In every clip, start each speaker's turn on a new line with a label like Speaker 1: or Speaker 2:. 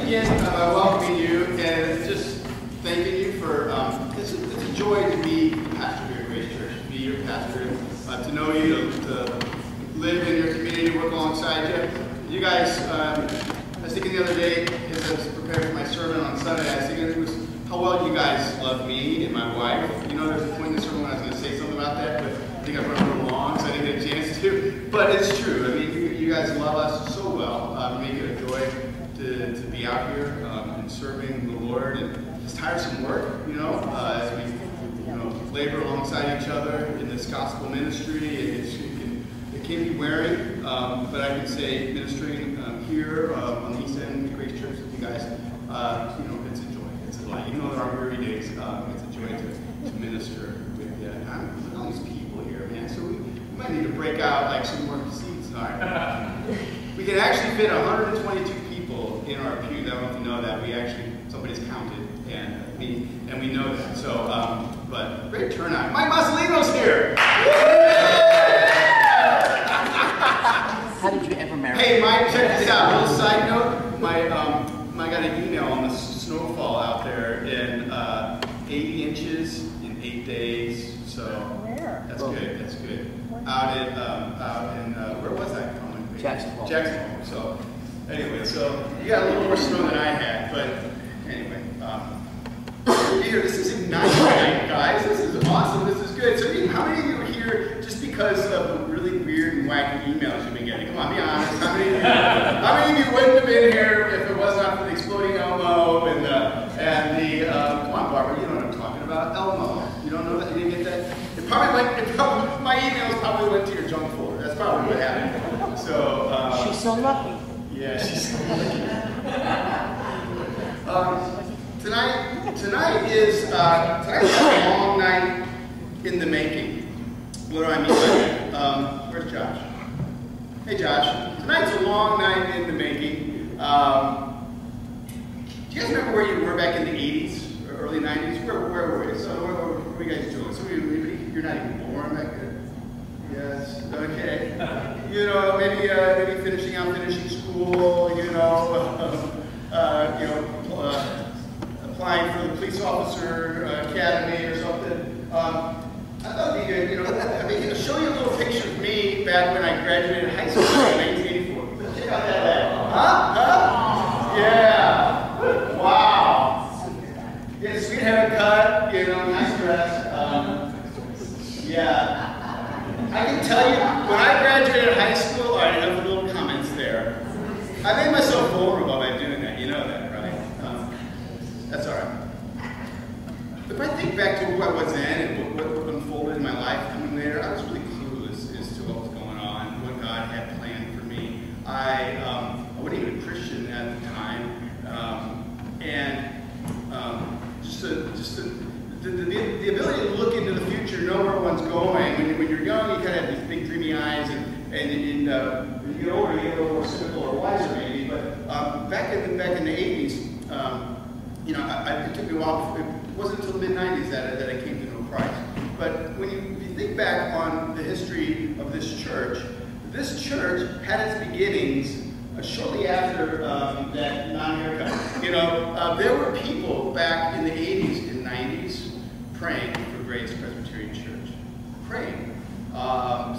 Speaker 1: begin welcoming you and just thanking you for, it's a joy to be the pastor here at Grace Church, to be your pastor, to know you, to live in your community, work alongside you. You guys, I was thinking the other day, as I was preparing for my sermon on Sunday, I was thinking how well you guys love me and my wife. You know, there's a point in the sermon when I was going to say something about that, but I think I've run a little long, so I didn't get a chance to. But it's true. I mean, you guys love us so well. You make it a joy to be out here and serving the Lord. And it's tiresome work, you know, as we labor alongside each other in this gospel ministry. It can be wearing, but I can say ministering here on the East End, Grace Church with you guys, it's a joy. It's a delight. Even though there are weary days, it's a joy to minister with you. And I'm with all these people here, man. So we might need to break out like some more seats. All right. We can actually fit 122 people in our pew. I don't know if you know that. Somebody's counted, and we know that. So, but great turnout. Mike Mussolino's here.
Speaker 2: How did you ever marry?
Speaker 1: Hey, Mike, check this out. A little side note. I got an email on the snowfall out there in 80 inches in 8 days. So that's good. That's good. Out in where was that coming?
Speaker 2: Jacksonville.
Speaker 1: Jacksonville. So anyway, so you got a little more snow than I had, but anyway. Here, this is Ignite Night, guys. This is awesome. This is good. So how many of you are here just because of the really weird and wacky emails you've been getting? Come on, be honest. How many of you wouldn't have been here if it was not for the exploding Elmo and the come on, Barbara, you know what I'm talking about. Elmo. You don't know that? You didn't get that? My emails probably went to your junk folder. That's probably what happened. So
Speaker 2: she's so lucky.
Speaker 1: Yeah, she's so lucky. Tonight is a long night in the making. What do I mean by that? Where's Josh? Hey, Josh. Tonight's a long night in the making. Do you guys remember where you were back in the 80s or early 90s? Where were you? So what were you guys doing? Some of you, you're not even born back then. Yes. Okay. Maybe finishing school. Applying for the police officer academy or something. I thought it'd be good, show you a little picture of me back when I graduated high school in 1984. Check out that. Huh? Yeah. Wow. Yeah, sweet haircut, nice dress. Yeah. I can tell you, when I graduated high school, all right, enough little comments there. I made myself vulnerable by doing that. You know that, right? That's all right. If I think back to who I was then and what unfolded in my life coming later, I was really clueless as to what was going on, what God had planned for me. I wasn't even a Christian at the time, the ability to look into the future, know where one's going. When you're young, you kind of have these big dreamy eyes, and when you get older, you get a little more cynical or wiser maybe. But back in the 80s. It took me a while. It wasn't until the mid-90s that I came to know Christ. But when you think back on the history of this church had its beginnings shortly after that non-haircut. There were people back in the 80s and 90s praying for Grace Presbyterian Church, praying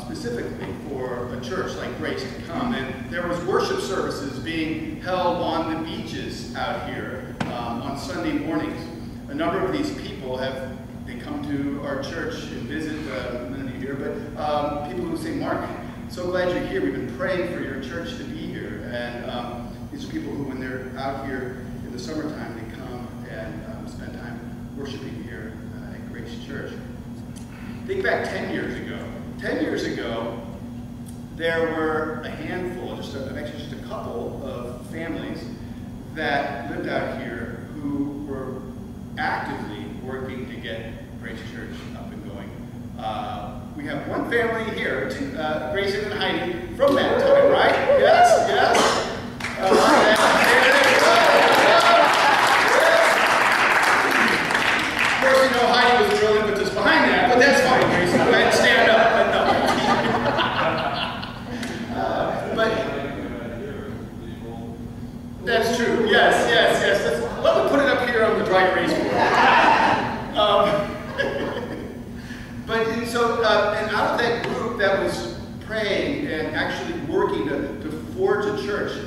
Speaker 1: specifically for a church like Grace to come. And there was worship services being held on the beaches out here. On Sunday mornings. A number of these people they come to our church and visit, none of you here, but people who say, Mark, so glad you're here. We've been praying for your church to be here. And these are people who, when they're out here in the summertime, they come and spend time worshiping here at Grace Church. Think back 10 years ago. 10 years ago, there were a handful, just a couple of families that lived out here who were actively working to get Grace Church up and going. We have one family here, Grayson and Heidi, from that time, right? Yes. Of course, Heidi was drilling with us behind that, but that's fine, Grayson. Go ahead and stand up. But that's true. Yes.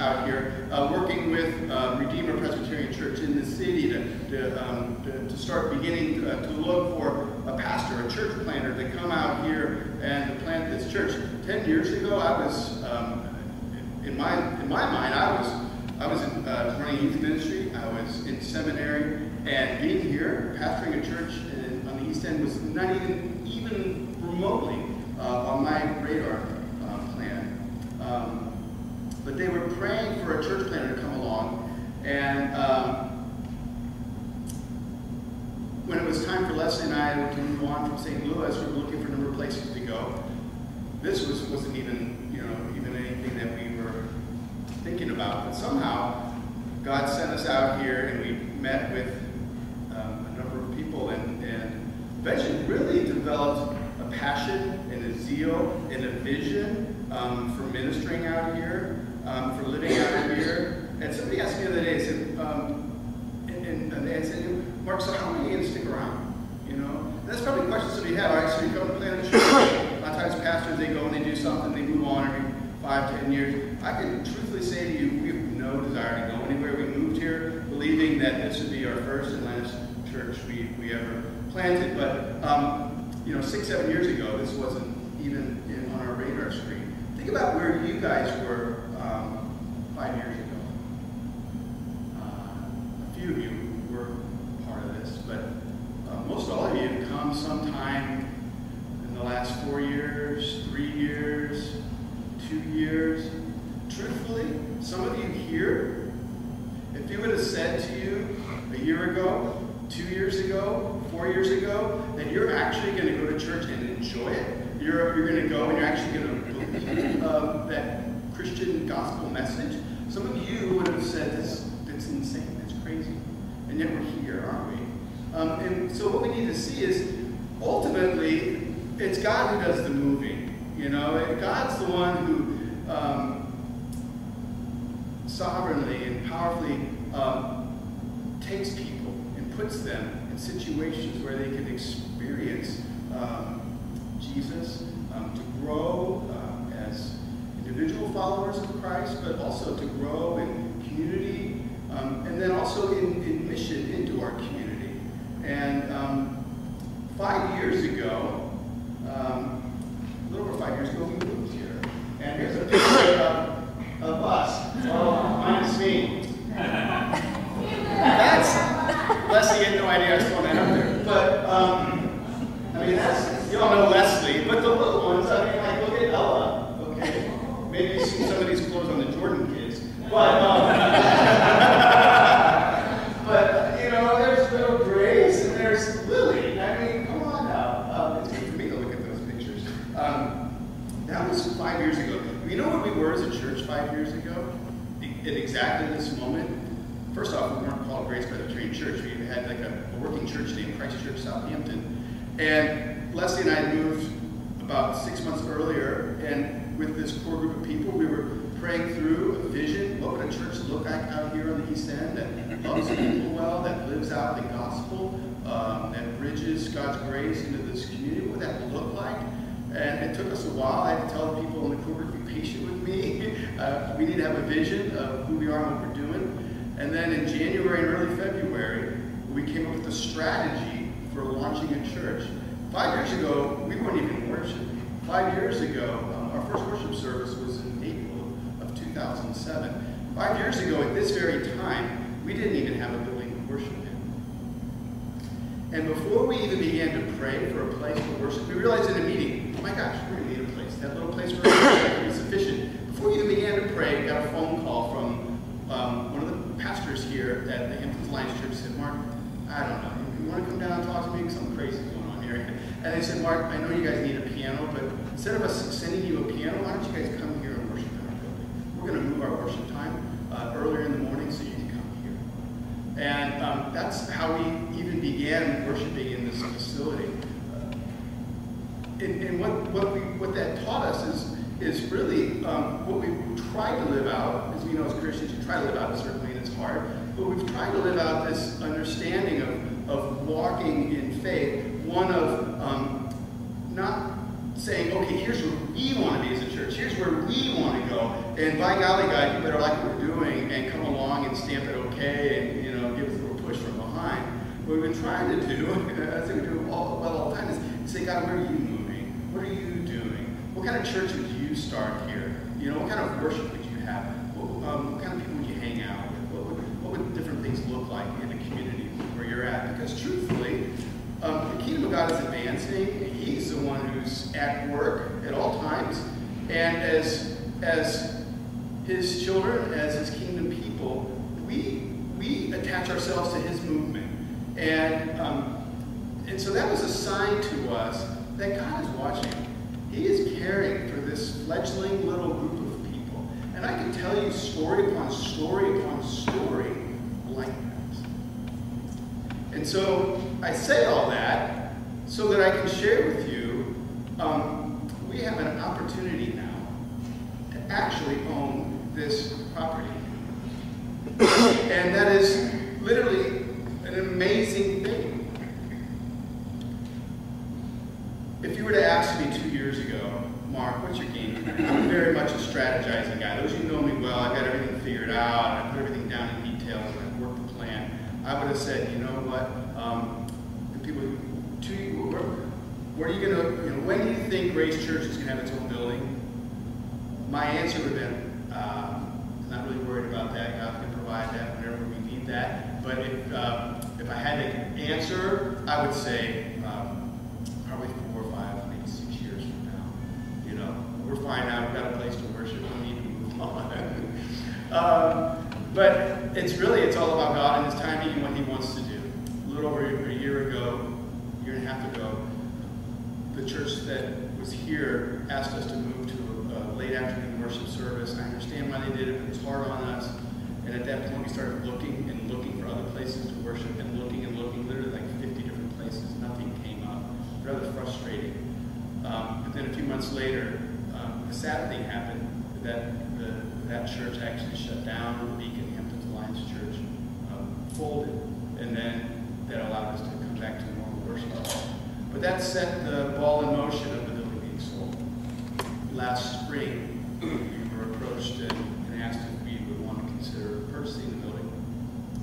Speaker 1: out here, working with Redeemer Presbyterian Church in the city to start beginning to look for a pastor, a church planter to come out here and to plant this church. 10 years ago, I was, in my mind, I was running youth ministry. I was in seminary, and being here, pastoring a church on the East End was not even remotely on my radar plan. But they were praying for a church planter to come along, and when it was time for Leslie and I to move on from St. Louis, we were looking for a number of places to go. This wasn't even anything that we were thinking about, but somehow God sent us out here, and we met with a number of people, and eventually really developed a passion and a zeal and a vision for ministering out here, for living out here. And somebody asked me the other day, they said, Mark, so how long are you going to stick around? You know, and that's probably a question somebody had. All right, so you come to plant a church. A lot of times pastors, they go and they do something, they move on every 5-10 years. I can truthfully say to you, we have no desire to go anywhere. We moved here believing that this would be our first and last church we ever planted. But 6-7 years ago, this wasn't even on our radar screen. Think about where you guys were 5 years ago. A few of you were part of this, but most all of you have come sometime in the last 4 years, 3 years, 2 years. Truthfully, some of you here, if you would have said to you a year ago, 2 years ago, 4 years ago, that you're actually going to go to church and enjoy it, you're going to go and you're actually going to believe that Christian gospel message, some of you would have said, that's insane, that's crazy. And yet we're here, aren't we? And so what we need to see is, ultimately, it's God who does the moving. You know, God's the one who sovereignly and powerfully takes people and puts them in situations where they can experience Jesus, to grow as individual followers of Christ, but also to grow in community, and then also in mission into our community. And 5 years ago, a little over 5 years ago, we moved here. And here's a picture of us. Oh, minus me. Leslie had no idea I was throwing that up there. But, you all know Leslie, but the little ones, like, look at Ella, okay? Maybe you've seen some of these clothes on the Jordan kids. But, there's little Grace and there's Lily. I mean, come on now. It's good for me to look at those pictures. That was 5 years ago. You know what we were as a church 5 years ago? At exactly this moment? First off, we weren't called Grace Presbyterian Church. We had like a working church named Christ Church Southampton. And Leslie and I moved about 6 months earlier, and with this core group of people, we were praying through a vision. What would a church look like out here on the East End that loves people well, that lives out the gospel, that bridges God's grace into this community? What would that look like? And it took us a while. I had to tell the people in the core group, be patient with me. We need to have a vision of who we are and what we're doing. And then in January and early February, we came up with a strategy for launching a church. 5 years ago, we weren't even worshiping. 5 years ago, our first worship service was in April of 2007. 5 years ago, at this very time, we didn't even have a building to worship in. And before we even began to pray for a place to worship, we realized in a meeting, oh my gosh, we're going to need a place. That little place for worship is sufficient. Before we even began to pray, we got a phone call from one of the pastors here at the Hamptons Alliance Church. Said, Mark, I don't know, you want to come down and talk to me? Something crazy going on here. And they said, Mark, I know you guys need a piano, but instead of us sending you a piano, why don't you guys come here and worship in our building? We're going to move our worship time earlier in the morning so you can come here. And that's how we even began worshiping in this facility. And what that taught us is really what we try to live out. As we know as Christians, you try to live out a certain way, and it's hard. But we've tried to live out this understanding of walking in faith, one of not saying, okay, here's what we want to be as a Church. Here's where we want to go. And by golly, God, you better like what we're doing and come along and stamp it okay and, give us a little push from behind. What we've been trying to do, as we do all the time, is say, God, where are you moving? What are you doing? What kind of church would you start here? What kind of worship would you have? What kind of people would you hang out with? What would different things look like in the community where you're at? Because truthfully, the kingdom of God is advancing. He's the one who's at work at all times. And as his children, as his kingdom people, we attach ourselves to his movement. And so that was a sign to us that God is watching. He is caring for this fledgling little group of people. And I can tell you story upon story upon story like that. And so I say all that so that I can share with you, we have an opportunity now to actually own this property. And that is literally an amazing thing. If you were to ask me 2 years ago, Mark, what's your game plan? I'm very much a strategizing guy. Those of you who know me well, I've got everything figured out, I put everything down in detail, and I've worked the plan. I would have said, you know what, the people, where are you going to, when do you think Grace Church is going to have its own building? My answer would have been, not really worried about that. God's going to provide that whenever we need that. But if I had to answer, I would say probably 4 or 5, maybe 6 years from now. We're fine now. We've got a place to worship. We need to move on. But it's all about God and his timing and what he wants to do. A little over a year and a half ago, the church that was here asked us to move to a late afternoon worship service. I understand why they did it, but it's hard on us. And at that point, we started looking for other places to worship and looking, literally like 50 different places. Nothing came up. Rather frustrating. But then a few months later, a sad thing happened that church actually shut down. The Beacon Hamptons Alliance Church folded, and then that allowed us to come back to normal worship. But that set the ball in motion of the building being sold. Last spring, we were approached and asked if we would want to consider purchasing the building.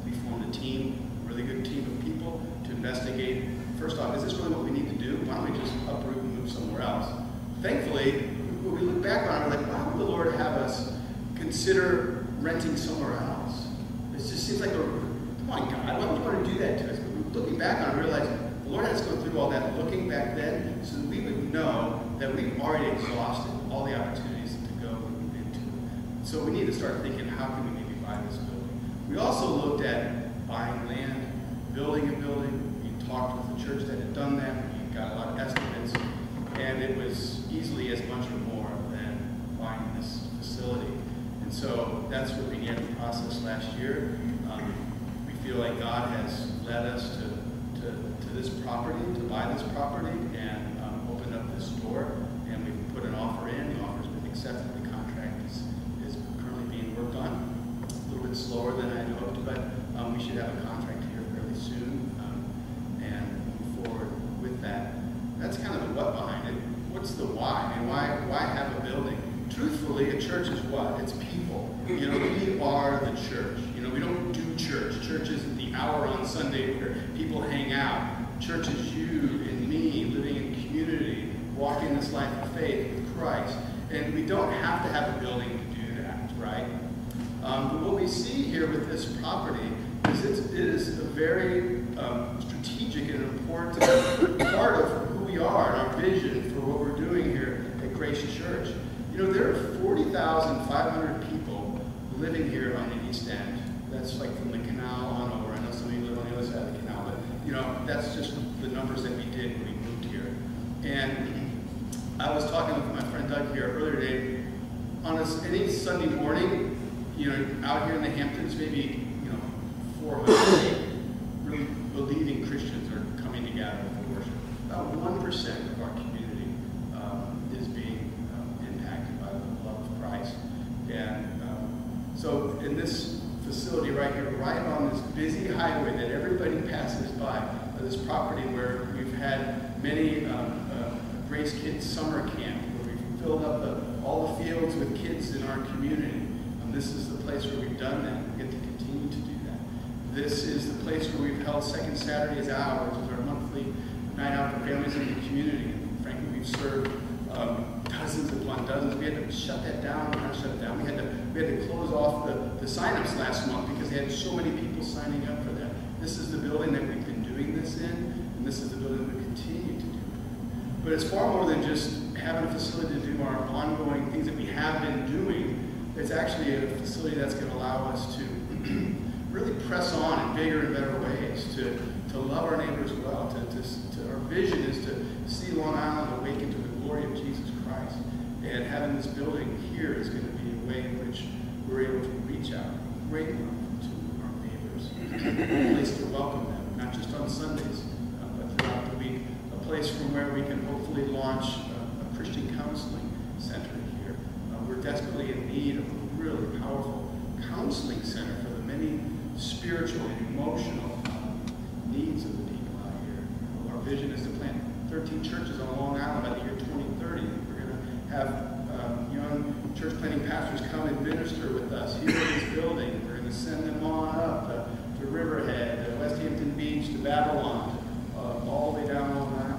Speaker 1: We formed a team, a really good team of people, to investigate. First off, is this really what we need to do? Why don't we just uproot and move somewhere else? Thankfully, when we look back on it, we're like, why would the Lord have us consider renting somewhere else? It just seems like, come on, God, why would you want to do that to us? But looking back on it, we realized the Lord had us go through all that looking back then so that we would know that we've already exhausted all the opportunities to go into it. So we need to start thinking, how can we maybe buy this building? We also looked at buying land, building a building. We talked with the church that had done that. We got a lot of estimates, and it was easily as much or more than buying this facility. And so that's what began the process last year. We feel like God has led us to this property, to buy this property, and open up this door. And we've put an offer in. The offer's been accepted. The contract is currently being worked on. A little bit slower than I had hoped, but we should have a contract here fairly soon and move forward with that. That's kind of the what behind it. What's the why? I mean, why have a building? Truthfully, a church is what? It's people. We are the church. We don't do church. Church isn't the hour on Sunday where people hang out. Church is you and me living in community, walking this life of faith with Christ. And we don't have to have a building to do that, right? But what we see here with this property is it is a very strategic and important part of who we are and our vision for what we're doing here at Grace Church. There are 40,500 people living here on the East End. That's like from the canal on over. I know some of you live on the other side of the canal, but that's just the numbers that we did when we moved here. And I was talking with my friend Doug here earlier today. On any Sunday morning, out here in the Hamptons, maybe 400 really believing Christians are coming together for worship. About 1% of our community is being impacted by the love of Christ. And so in this facility right here, right on this busy highway that everybody passes by, this property where we've had many Grace Kids summer camp, where we've filled up all the fields with kids in our community. This is the place where we've done that. We get to continue to do that. This is the place where we've held Second Saturdays Out, which is our monthly night out for families in the community. And frankly, we've served dozens upon dozens. We had to shut that down. Not shut it down. We had to close off the sign-ups last month because they had so many people signing up for that. This is the building that we've been doing this in, and this is the building that we continue to do. But it's far more than just having a facility to do our ongoing things that we have been doing. It's actually a facility that's going to allow us to really press on in bigger and better ways, to love our neighbors well. Our vision is to see Long Island awaken to the glory of Jesus Christ. And having this building here is going to be a way in which we're able to reach out great love to our neighbors. A place to welcome them, not just on Sundays, but throughout the week. A place from where we can hopefully launch a Christian counseling center here. We're desperately in need of a really powerful counseling center for the many spiritual and emotional needs of the people out here. Our vision is to plant 13 churches on Long Island by the year 2030. We're going to have young church planting pastors come and minister with us here in this building. We're going to send them on up to Riverhead, to West Hampton Beach, to Babylon, all the way down Long Island.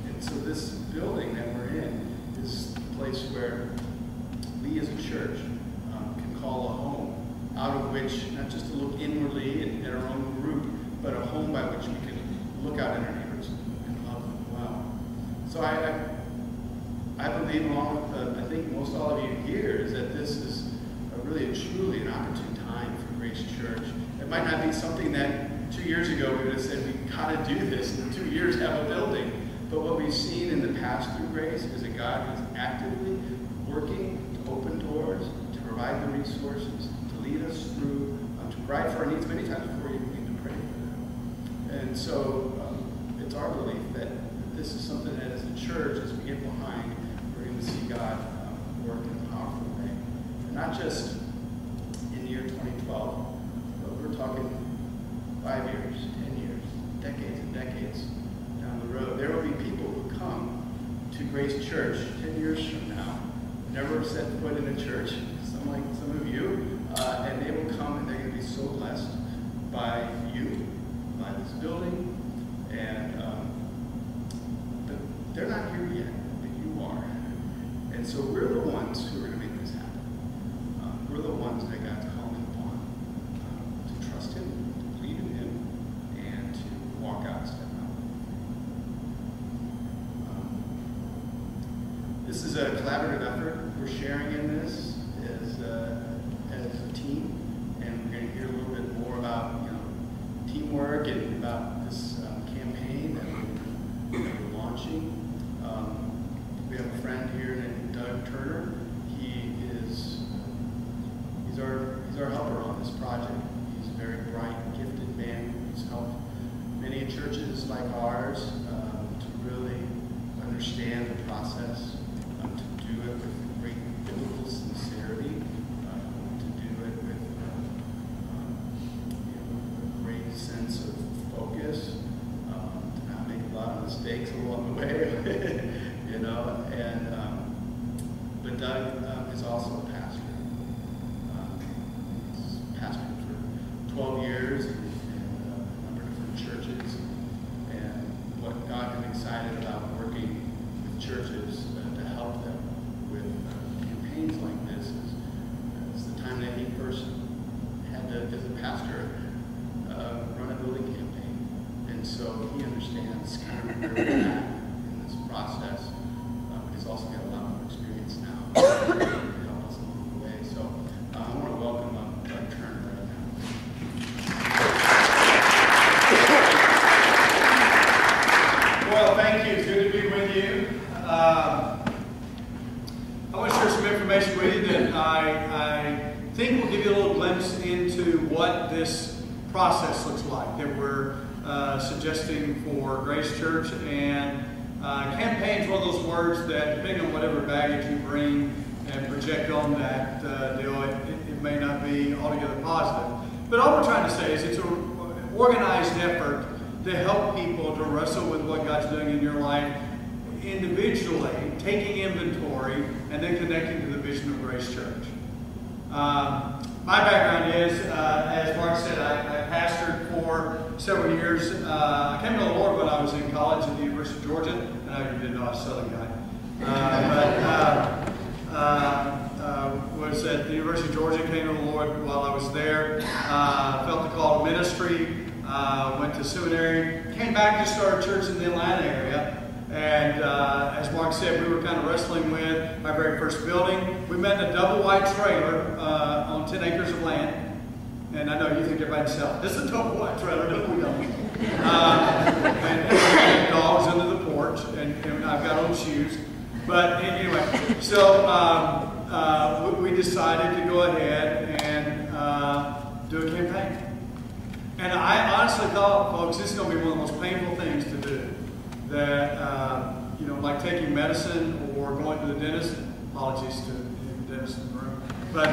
Speaker 1: And so this building that we're in is a place where we as a church can call a home, out of which, not just to look inwardly at our own group, but a home by which we can look out at our neighbors and love them well. So I believe, along with I think most all of you here, is that this is really truly an opportune time for Grace Church. It might not be something that 2 years ago we would have said, we've got to do this, and in 2 years have a building. But what we've seen in the past through Grace is a God who's actively working to open doors, to provide the resources, to lead us through, to provide for our needs many times before you need to pray for them. And so it's our belief that this is something that as a church, as we get behind, we're going to see God work in a powerful way. And not just in the year 2012, but we're talking 5 years, 10 years, decades and decades down the road. There will be people who come to Grace Church 10 years from now, never set foot in a church, some like some of you, and they will come and they're going to be so blessed by you, by this building, and but they're not here yet, but you are. And so we're the ones who are going to make this happen. We're the ones that God's calling upon to trust Him, to believe in Him, and to walk out, step out. This is a collaborative effort. We're sharing in this as a team, and we're going to hear a little bit more about teamwork and about this campaign that we're launching. We have a friend here named Doug Turner. He's our helper on this project. He's a very bright, gifted man who's helped many churches like ours to really understand the process. To do it with great biblical sincerity, to do it with a great sense of focus, to not make a lot of mistakes along the way, but Doug is also a pastor. He's pastored for 12 years in a number of different churches, and what God is excited about working with churches to help them with campaigns like this is the time that he first had to, as a pastor, run a building campaign. And so he understands kind of where we're at in this process. He's also got a lot more experience now to help us along the way. So I want to welcome Doug Turner right now. Well, thank you. It's good to be with you. I want to share some information with you that I think will give you a little glimpse into what this process looks like that we're suggesting for Grace Church. And campaign is one of those words that, depending on whatever baggage you bring and project on that deal, it may not be altogether positive. But all we're trying to say is it's an organized effort to help people to wrestle with what God's doing in your life
Speaker 3: individually, taking inventory, and then connecting to the vision of Grace Church. My background is, as Mark said, I pastored for several years. I came to the Lord when I was in college at the University of Georgia. I know you didn't know I was a Southern guy. Was at the University of Georgia, came to the Lord while I was there. Felt the call to ministry. Went to seminary. Came back to start a church in the Atlanta area. And as Mark said, we were kind of wrestling with our very first building. We met in a double wide trailer on 10 acres of land. And I know you think everybody sells. This is a double wide trailer, but we don't. And we had dogs under the porch, and I've got old shoes. But anyway, so we decided to go ahead and do a campaign. And I honestly thought, folks, this is going to be one of the most painful things to do. That, you know, like taking medicine or going to the dentist. Apologies to the dentist in the room. But,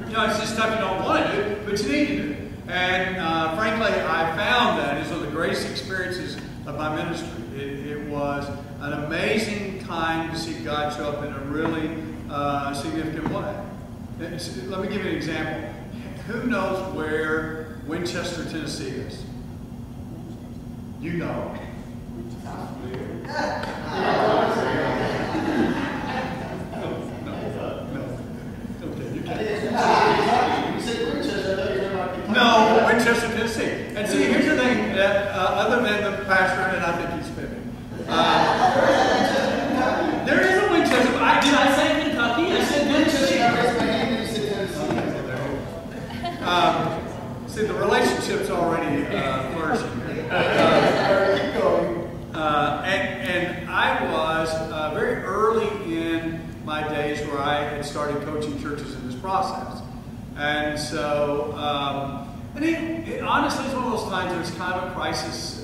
Speaker 3: you know, it's just stuff you don't want to do, but you need to do. And frankly, I found that is one of the greatest experiences of my ministry. It was an amazing time to see God show up in a really significant way. Let me give you an example. Who knows where Winchester, Tennessee is? You know. No. Okay, you can't. You said Winchester. No, Winchester, Tennessee. And see, here's the thing that other than the pastor, and I think he's fibbing. There is a Winchester. Did I say Kentucky? I said Winchester. I raised my hand and you said Tennessee. See, the relationship's already flourishing here. And I was very early in my days where I had started coaching churches in this process. And so, it honestly is one of those times there's kind of a crisis.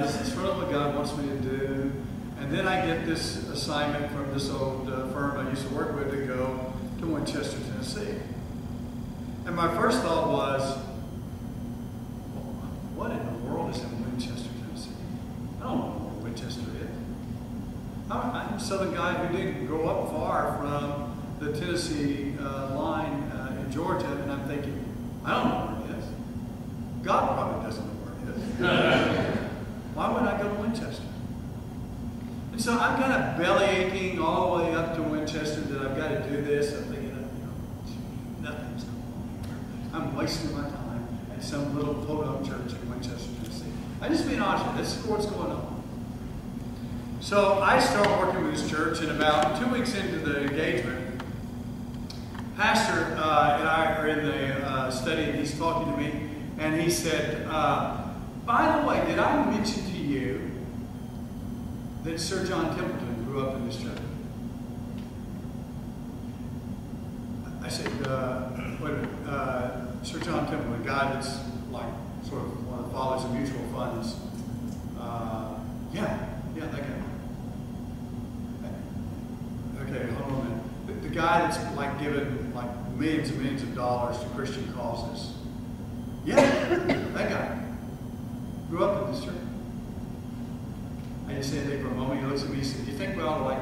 Speaker 3: This is sort of what God wants me to do. And then I get this assignment from this old firm I used to work with to go to Winchester, Tennessee. And my first thought was, what in the world is in Winchester, Tennessee? I don't know where Winchester is. I'm a Southern guy who didn't grow up far from the Tennessee line in Georgia, and I'm thinking, I don't know where it is. God probably doesn't know where it is. Why would I go to Winchester? And so I'm kind of belly aching all the way up to Winchester that I've got to do this. I'm thinking, nothing's going on here. I'm wasting my time at some little podunk church in Winchester, Tennessee. I'm just being honest with you. This is what's going on. So I start working with this church, and about 2 weeks into the engagement, Pastor and I are in the study, and he's talking to me, and he said, by the way, did I mention to you that Sir John Templeton grew up in this church? I said, wait a minute, Sir John Templeton, a guy that's like sort of one of the fathers of mutual funds. Yeah, that guy. Okay, hold on a minute. The guy that's like given like millions and millions of dollars to Christian causes. Yeah, that guy. Grew up in this church. I just said, for a moment, he looks at me and said, do you think we ought to like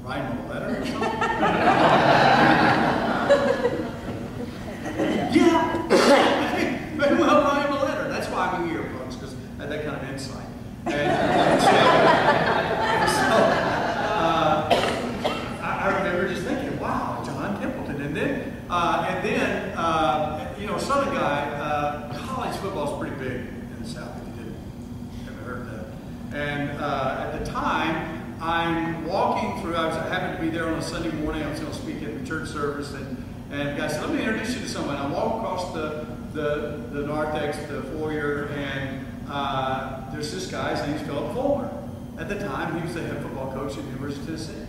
Speaker 3: write him a letter or something? Yeah, I think maybe we'll write him a letter. That's why I'm here, folks, because I had that kind of insight. I remember just thinking, wow, John Templeton. And then you know, Southern guy, college football is pretty big in the South, if you haven't heard that. And at the time, I'm walking through, I happened to be there on a Sunday morning, I was going to speak at the church service, and the guy said, let me introduce you to someone. I walk across the narthex, the foyer, and there's this guy, his name's Philip Fulmer. At the time, he was the head football coach at the University of Tennessee.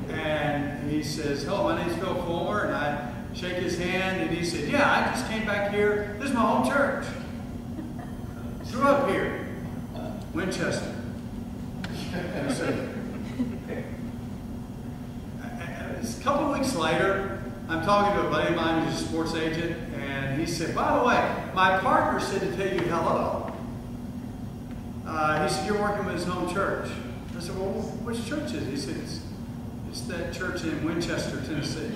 Speaker 3: And he says, hello, my name's Phil Fulmer, and I shake his hand, and he said, yeah, I just came back here. This is my home church. Grew up here, Winchester. And so, a couple of weeks later, I'm talking to a buddy of mine who's a sports agent, and he said, by the way, my partner said to tell you hello. he said, you're working with his home church. I said, well, which church is it? He said, it's that church in Winchester, Tennessee.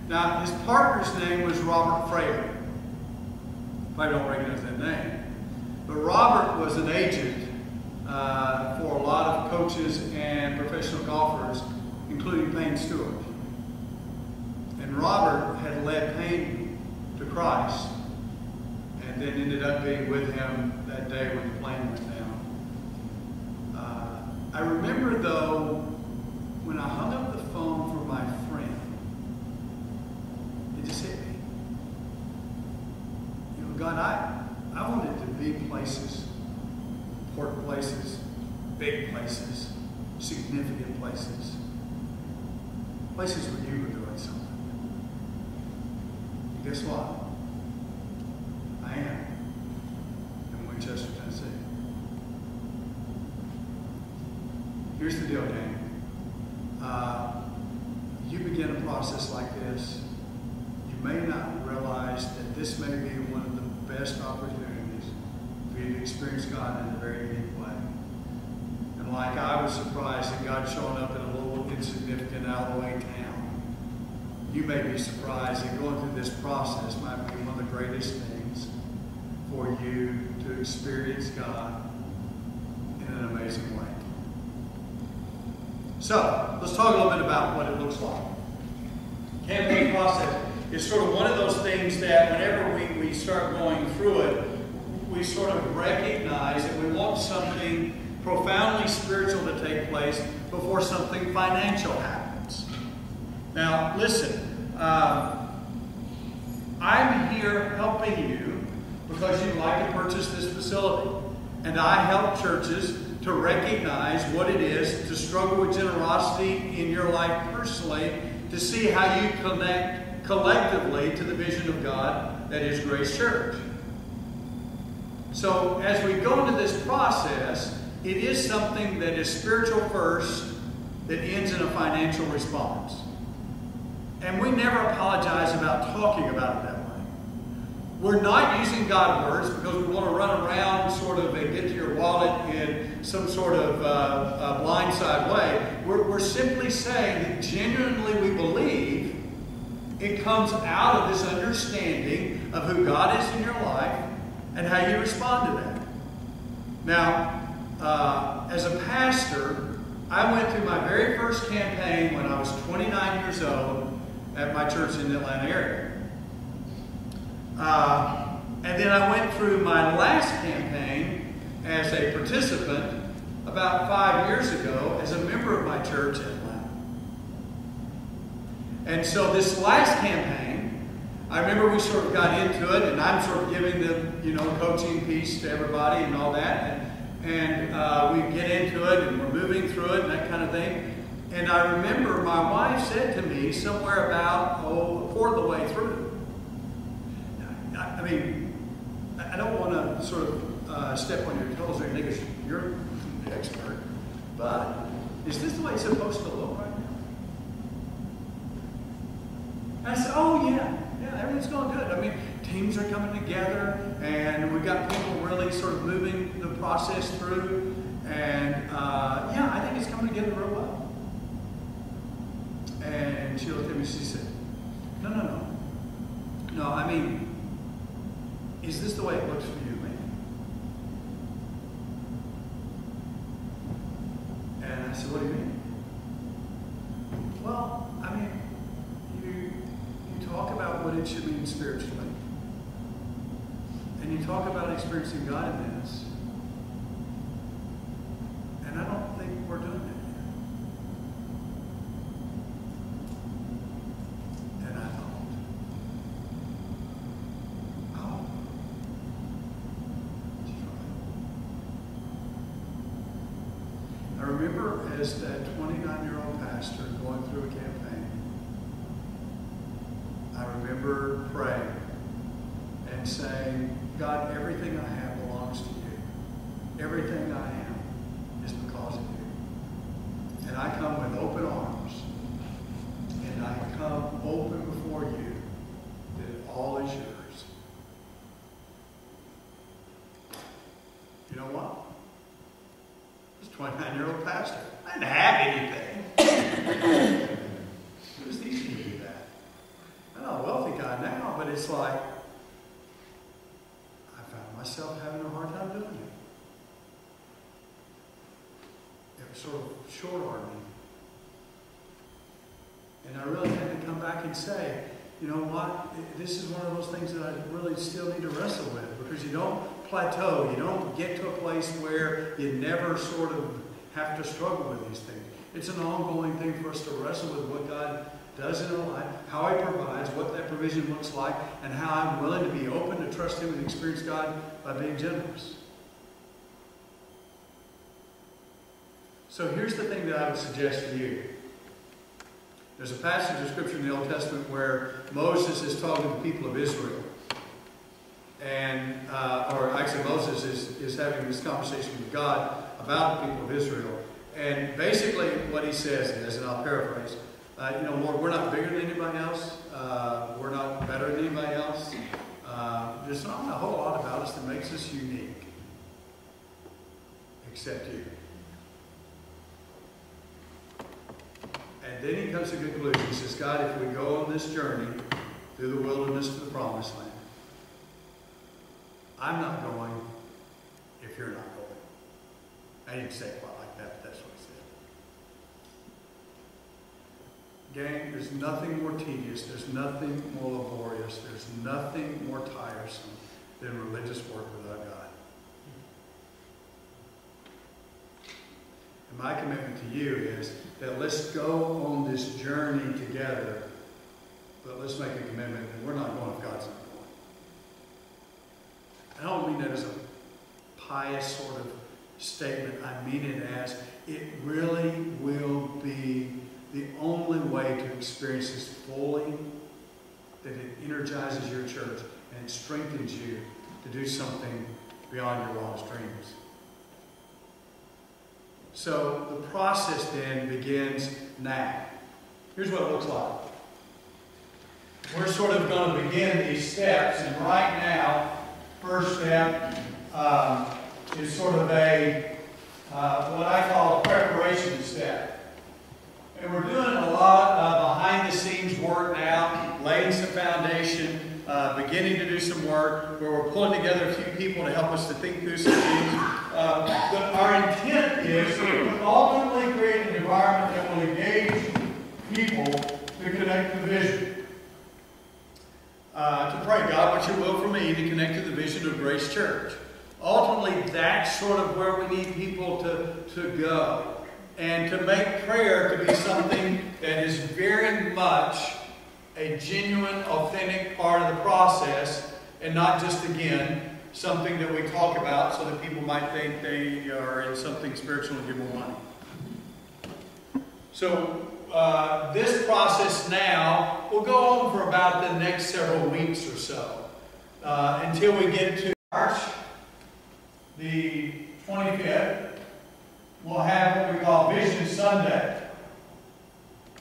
Speaker 3: Now, his partner's name was Robert Fraley. Probably don't recognize that name. But Robert was an agent for a lot of coaches and professional golfers, including Payne Stewart. And Robert had led Payne to Christ, and then ended up being with him that day when the plane went down. I remember, though, when I hung up the phone for my friend, it just hit me. You know, God, I wanted to be places, important places, big places, significant places, places where you were doing something. And guess what? I am in Winchester, Tennessee. Here's the deal, gang. You begin a process like this, you may not realize that this may be one of the best opportunities for you to experience God in a very unique way. And like I was surprised at God showing up in a little insignificant out-of-the-way town, you may be surprised that going through this process might be one of the greatest things for you to experience God in an amazing way. So, let's talk a little bit about what it looks like. Campaign process is sort of one of those things that whenever we start going through it, we sort of recognize that we want something profoundly spiritual to take place before something financial happens. Now, listen, I'm here helping you because you'd like to purchase this facility. And I help churches to recognize what it is to struggle with generosity in your life personally, to see how you connect collectively to the vision of God that is Grace Church. So as we go into this process, it is something that is spiritual first, that ends in a financial response. And we never apologize about talking about it that way. We're not using God words because we want to run around sort of and get to your wallet in some sort of blindside way. We're simply saying that genuinely we believe it comes out of this understanding of who God is in your life and how you respond to that. Now, as a pastor, I went through my very first campaign when I was 29 years old at my church in the Atlanta area. And then I went through my last campaign as a participant about 5 years ago as a member of my church in Atlanta. And so this last campaign, I remember we sort of got into it, and I'm sort of giving the coaching piece to everybody and all that, and we get into it and we're moving through it and that kind of thing. And I remember my wife said to me somewhere about a quarter of the way through. I mean, I don't want to sort of step on your toes or anything because you're the expert, but is this the way it's supposed to look right now? And I said, oh yeah, everything's going good. I mean, teams are coming together and we've got people really sort of moving the process through, and yeah, I think it's coming together real well. And she looked at me and she said, no, I mean, is this the way it looks for you, man? And I said, what do you mean? Well, I mean, you talk about what it should mean spiritually. And you talk about experiencing God in this. And I don't think we're doing it. As that 29-year-old pastor going through a campaign, I remember praying and saying, God, everything I have belongs to you. Everything I am is because of you. And I come with open arms, and I come open before you, that all is yours. 29-year-old pastor. I didn't have anything. It was easy to do that. I'm not a wealthy guy now, but it's like, I found myself having a hard time doing it. It was sort of short on me. And I really had to come back and say, you know what, this is one of those things that I really still need to wrestle with, because you don't plateau, you don't get to a place where you never sort of have to struggle with these things. It's an ongoing thing for us to wrestle with what God does in our life, how He provides, what that provision looks like, and how I'm willing to be open to trust Him and experience God by being generous. So here's the thing that I would suggest to you. There's a passage of Scripture in the Old Testament where Moses is talking to the people of Israel. And, or actually Moses is having this conversation with God about the people of Israel. And basically what he says is, and I'll paraphrase, you know, Lord, we're not bigger than anybody else. We're not better than anybody else. There's not a whole lot about us that makes us unique. Except you. And then he comes to the conclusion. He says, God, if we go on this journey through the wilderness to the promised land, I'm not going if you're not going. I didn't say it quite like that, but that's what he said. Gang, there's nothing more tedious, there's nothing more laborious, there's nothing more tiresome than religious work without God. And my commitment to you is that let's go on this journey together, but let's make a commitment that we're not going if God's not going. I don't mean that as a pious sort of statement. I mean it as it really will be the only way to experience this fully, that it energizes your church and it strengthens you to do something beyond your wildest dreams. So the process then begins now. Here's what it looks like. We're sort of going to begin these steps, and right now, first step is sort of a what I call a preparation step. And we're doing a lot of behind-the-scenes work now, laying some foundation, beginning to do some work, where we're pulling together a few people to help us to think through some things. But our intent is to ultimately create an environment that will engage people to connect to the vision. To pray, God, what you will for me to connect to the vision of Grace Church. Ultimately, that's sort of where we need people to go. And to make prayer to be something that is very much a genuine, authentic part of the process, and not just, again, something that we talk about so that people might think they are in something spiritual and give more money. So this process now will go on for about the next several weeks or so until we get to March the 25th. We'll have what we call Vision Sunday.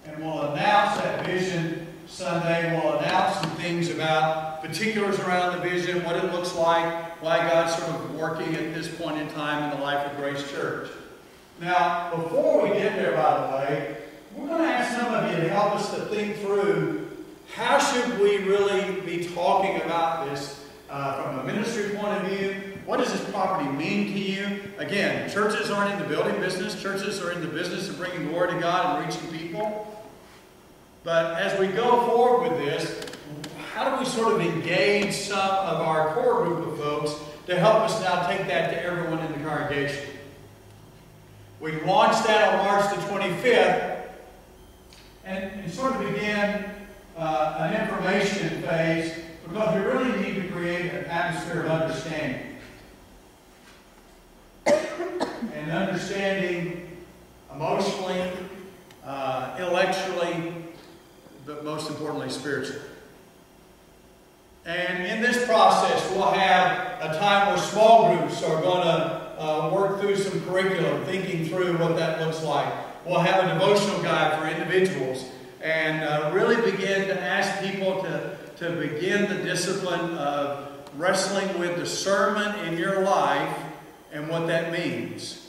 Speaker 3: And we'll announce that Vision Sunday. We'll announce some things about particulars around the vision, what it looks like, why God's sort of working at this point in time in the life of Grace Church. Now, before we get there, by the way, we're going to ask some of you to help us to think through how should we really be talking about this from a ministry point of view. What does this property mean to you? Again, churches aren't in the building business. Churches are in the business of bringing glory to God and reaching people. But as we go forward with this, how do we sort of engage some of our core group of folks to help us now take that to everyone in the congregation? We launched that on March the 25th and sort of began an information phase because we really need to create an atmosphere of understanding. And understanding emotionally, intellectually, but most importantly, spiritually. And in this process, we'll have a time where small groups are going to work through some curriculum, thinking through what that looks like. We'll have a devotional guide for individuals and really begin to ask people to begin the discipline of wrestling with discernment in your life and what that means.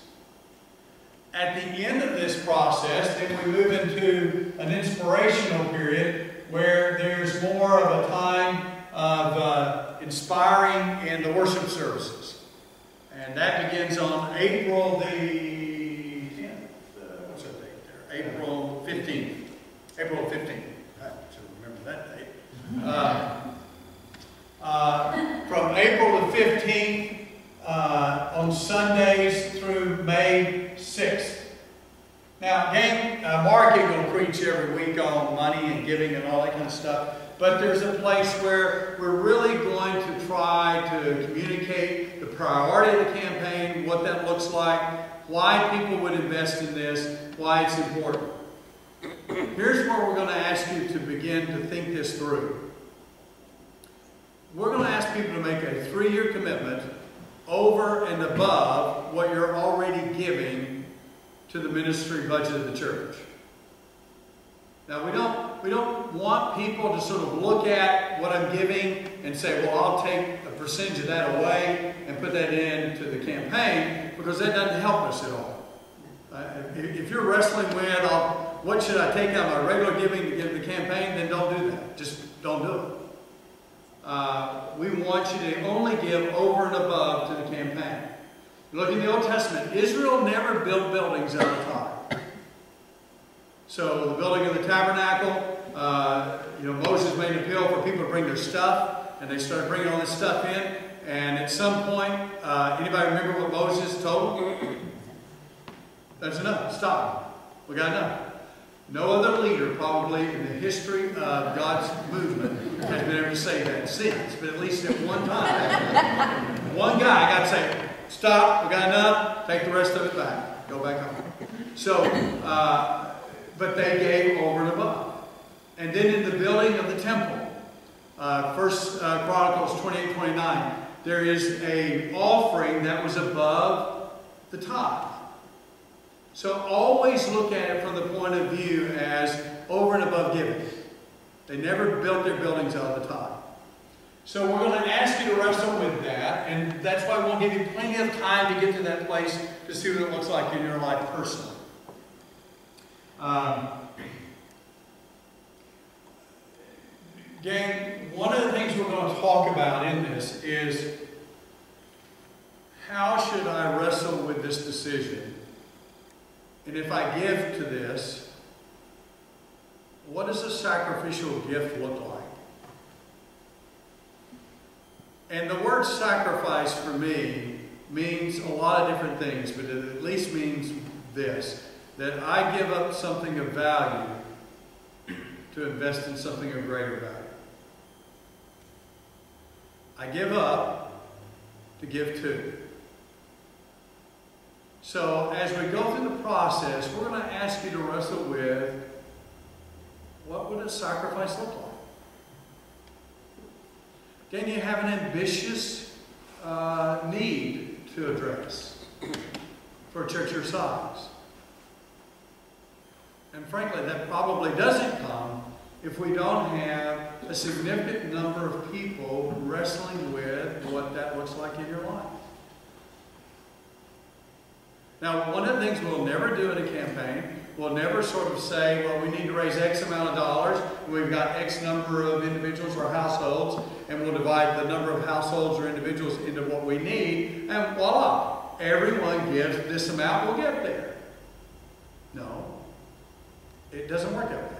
Speaker 3: at the end of this process, then we move into an inspirational period where there's more of a time of inspiring in the worship services. And that begins on April the 10th. What's that date there? April 15th. April 15th. I should remember that date. From April the 15th on Sundays through May 6th. Now, again, Mark is going to preach every week on money and giving and all that kind of stuff. But there's a place where we're really going to try to communicate the priority of the campaign, what that looks like, why people would invest in this, why it's important. Here's where we're going to ask you to begin to think this through. We're going to ask people to make a 3-year commitment over and above what you're already giving to the ministry budget of the church. Now, we don't want people to sort of look at what I'm giving and say, well, I'll take a percentage of that away and put that into the campaign, because that doesn't help us at all. If you're wrestling with, what should I take out of my regular giving to give to the campaign, then don't do that. Just don't do it. We want you to only give over and above to the campaign. Look in the Old Testament. Israel never built buildings out of time. So the building of the tabernacle, Moses made an appeal for people to bring their stuff, and they started bringing all this stuff in. And at some point, anybody remember what Moses told them? That's enough. Stop. We got enough. No other leader probably in the history of God's movement has been able to say that since, but at least at one time, one guy got to say, stop, we got enough, take the rest of it back, go back home. So, but they gave over and above. And then in the building of the temple, 1 Chronicles 28-29, there is an offering that was above the tithe. So always look at it from the point of view as over and above giving. They never built their buildings out of the tithe. So we're going to ask you to wrestle with that, and that's why we'll give you plenty of time to get to that place to see what it looks like in your life personally. Gang, one of the things we're going to talk about in this is, how should I wrestle with this decision? And if I give to this, what does a sacrificial gift look like? And the word sacrifice for me means a lot of different things, but it at least means this, that I give up something of value to invest in something of greater value. I give up to give to. So as we go through the process, we're going to ask you to wrestle with, what would a sacrifice look like? Again, you have an ambitious need to address for a church your size. And frankly, that probably doesn't come if we don't have a significant number of people wrestling with what that looks like in your life. Now, one of the things we'll never do in a campaign, we'll never sort of say, well, we need to raise X amount of dollars, and we've got X number of individuals or households, and we'll divide the number of households or individuals into what we need, and voila, everyone gives this amount, we'll get there. No, it doesn't work that way.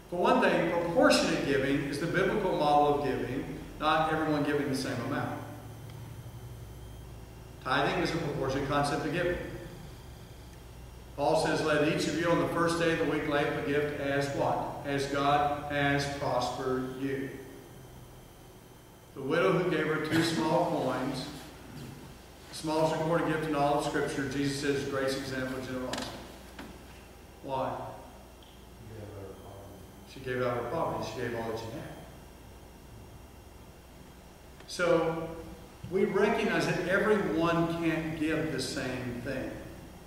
Speaker 3: For one thing, proportionate giving is the biblical model of giving, not everyone giving the same amount. Tithing is a proportionate concept of giving. Paul says, let each of you on the first day of the week lay up a gift as what? As God has prospered you. The widow who gave her 2 small coins, the smallest recorded gift in all of Scripture, Jesus says, is a great example of generosity. Why? She gave out her poverty. She gave all that she had. So, we recognize that everyone can't give the same thing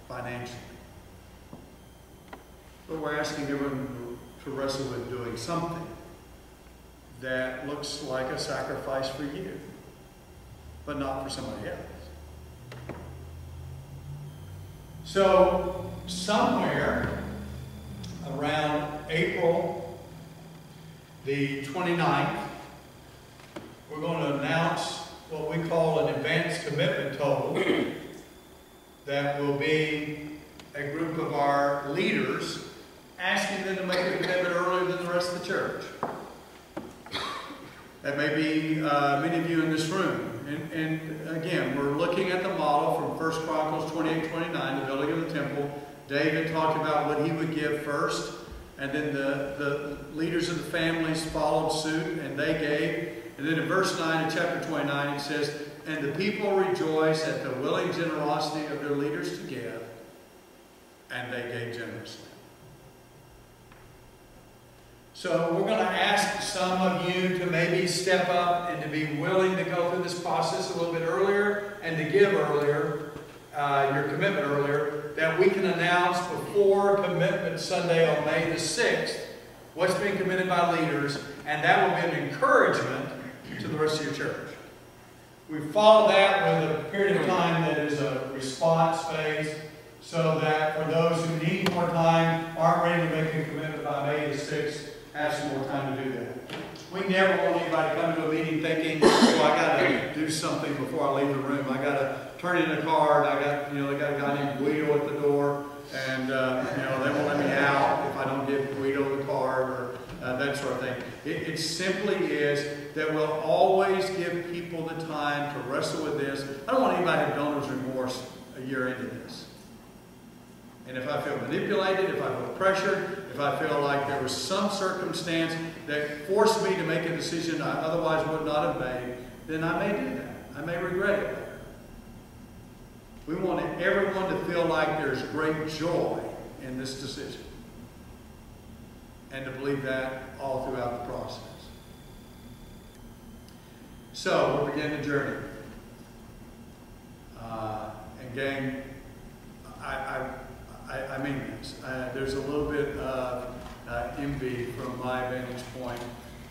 Speaker 3: financially. But we're asking everyone to wrestle with doing something that looks like a sacrifice for you, but not for somebody else. So somewhere around April the 29th, we're going to announce what we call an advanced commitment total that will be a group of our leaders asking them to make a commitment earlier than the rest of the church. That may be many of you in this room. And again, we're looking at the model from 1 Chronicles 28-29, the building of the temple. David talked about what he would give first, and then the leaders of the families followed suit, and they gave. And then in verse 9 of chapter 29, it says, "And the people rejoiced at the willing generosity of their leaders to give, and they gave generously." So we're going to ask some of you to maybe step up and to be willing to go through this process a little bit earlier and to give earlier, your commitment earlier, that we can announce before Commitment Sunday on May the 6th what's being committed by leaders, and that will be an encouragement to the rest of your church. We follow that with a period of time that is a response phase, so that for those who need more time, aren't ready to make a commitment by May the 6th, have some more time to do that. We never want anybody to come to a meeting thinking, "Oh, I got to do something before I leave the room. I got to turn in a card. I got, they got a guy named Guido at the door, and they won't let me out if I don't give Guido the card," or that sort of thing. It simply is that we'll always give people the time to wrestle with this. I don't want anybody to have donor's remorse a year into this. And if I feel manipulated, if I feel pressured, if I feel like there was some circumstance that forced me to make a decision I otherwise would not have made, then I may do that. I may regret it later. We want everyone to feel like there's great joy in this decision, and to believe that all throughout the process. So we'll begin the journey. And gang, I mean this. There's a little bit of envy from my vantage point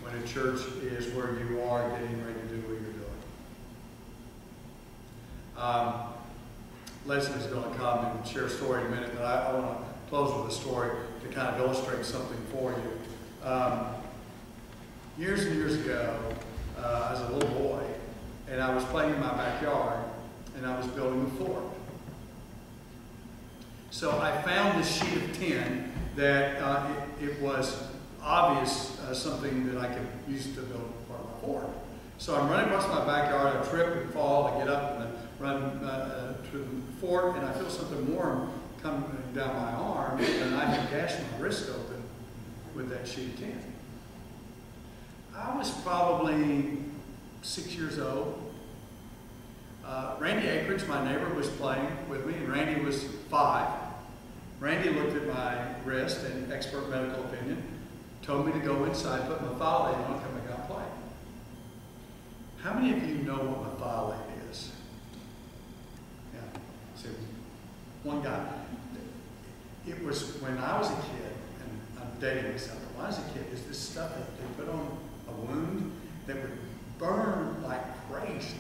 Speaker 3: when a church is where you are getting ready to do what you're doing. Leslie's going to come and share a story in a minute, but I want to close with a story to kind of illustrate something for you. Years and years ago, I was a little boy, and I was playing in my backyard, and I was building a fort. So I found this sheet of tin that it was obvious something that I could use to build part of my fort. So I'm running across my backyard, I trip and fall, I get up and I run to the fort, and I feel something warm coming down my arm, and I had gashed my wrist open with that sheet of tin. I was probably 6 years old. Randy Akridge, my neighbor, was playing with me, and Randy was 5. Randy looked at my wrist and expert medical opinion, told me to go inside, put my thylaid on, and come back out and play. How many of you know what my thylaid is? Yeah, see, one guy. It was when I was a kid, and I'm dating myself, but when I was a kid, there's this stuff that they put on a wound that would burn like crazy.